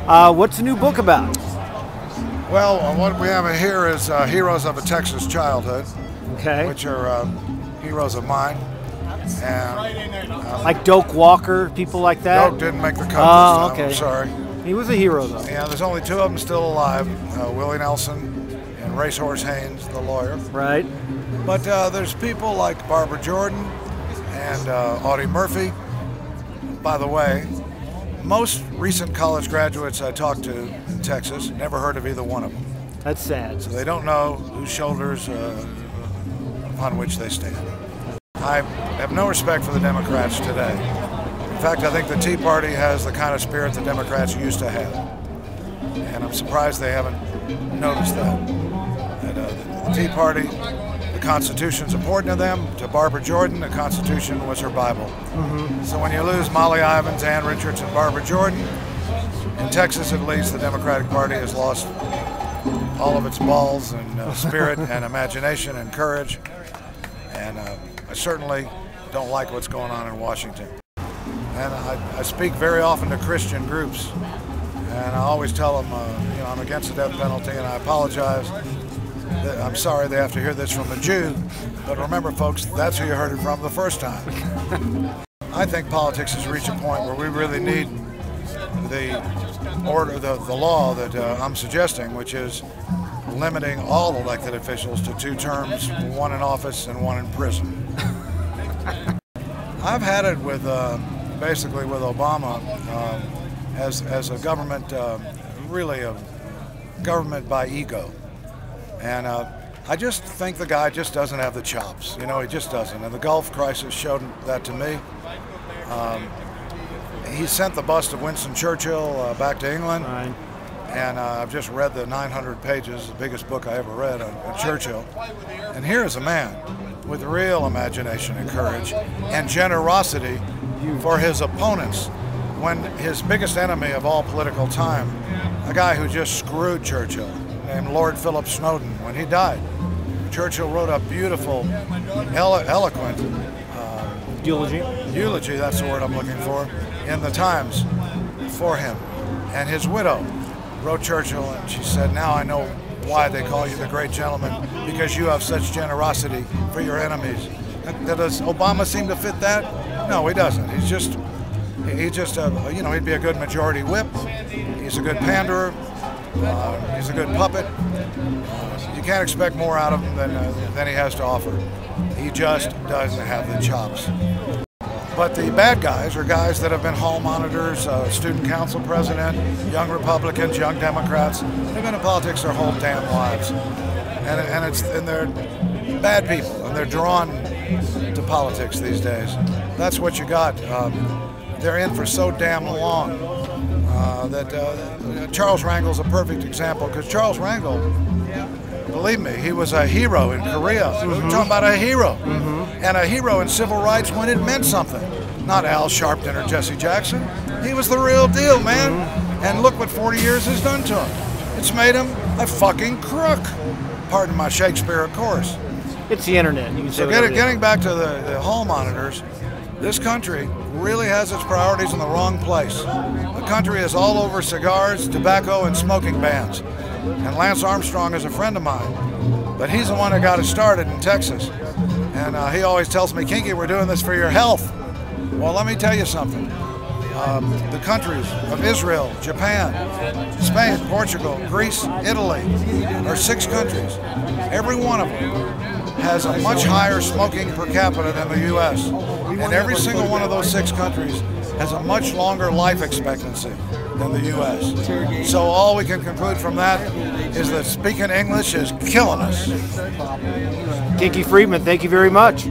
What's the new book about? Well, what we have here is Heroes of a Texas Childhood, which are heroes of mine. And like Doak Walker, people like that? Doak didn't make the cut this time, okay. I'm sorry. He was a hero, though. Yeah, there's only 2 of them still alive, Willie Nelson and Racehorse Haynes, the lawyer. Right. But there's people like Barbara Jordan and Audie Murphy. By the way, most recent college graduates I talked to in Texas never heard of either one of them. That's sad. So they don't know whose shoulders upon which they stand. I have no respect for the Democrats today. In fact, I think the Tea Party has the kind of spirit the Democrats used to have. And I'm surprised they haven't noticed that. The Tea Party, the Constitution's important to them. To Barbara Jordan, the Constitution was her Bible. So when you lose Molly Ivins, Ann Richards, and Barbara Jordan, in Texas at least, the Democratic Party has lost all of its balls and spirit and imagination and courage. And I certainly don't like what's going on in Washington. And I speak very often to Christian groups, and I always tell them, you know, I'm against the death penalty, and I apologize. I'm sorry they have to hear this from a Jew, but remember, folks, that's who you heard it from the first time. I think politics has reached a point where we really need the order, the law that I'm suggesting, which is limiting all elected officials to 2 terms, 1 in office and 1 in prison. I've had it with basically with Obama as a government, really a government by ego. And I just think the guy just doesn't have the chops. You know, he just doesn't. And the Gulf crisis showed that to me. He sent the bust of Winston Churchill back to England. Right. And I've just read the 900 pages, the biggest book I ever read on Churchill. And here is a man with real imagination and courage and generosity for his opponents. When his biggest enemy of all political time, a guy who just screwed Churchill, named Lord Philip Snowden, when he died, Churchill wrote a beautiful, eloquent eulogy, that's the word I'm looking for, in the Times for him. And his widow wrote Churchill, and she said, now I know why they call you the great gentleman, because you have such generosity for your enemies. Does Obama seem to fit that? No, he doesn't. He's just you know, he'd be a good majority whip. He's a good panderer. He's a good puppet. You can't expect more out of him than he has to offer. He just doesn't have the chops. But the bad guys are guys that have been hall monitors, student council president, young Republicans, young Democrats. They've been in politics their whole damn lives. And they're bad people, and they're drawn to politics these days. That's what you got. They're in for so damn long that Charles Rangel's a perfect example, because Charles Rangel, believe me, he was a hero in Korea. We're talking about a hero. And a hero in civil rights when it meant something. Not Al Sharpton or Jesse Jackson. He was the real deal, man. And look what 40 years has done to him. It's made him a fucking crook. Pardon my Shakespeare, of course. It's the internet. You can so getting back to the hall monitors, this country really has its priorities in the wrong place. The country is all over cigars, tobacco, and smoking bans. And Lance Armstrong is a friend of mine, but he's the one that got it started in Texas. And he always tells me, Kinky, we're doing this for your health. Well, let me tell you something. The countries of Israel, Japan, Spain, Portugal, Greece, Italy are 6 countries. Every one of them has a much higher smoking per capita than the U.S. And every single one of those 6 countries has a much longer life expectancy than the U.S. So all we can conclude from that is that speaking English is killing us. Kinky Friedman, thank you very much.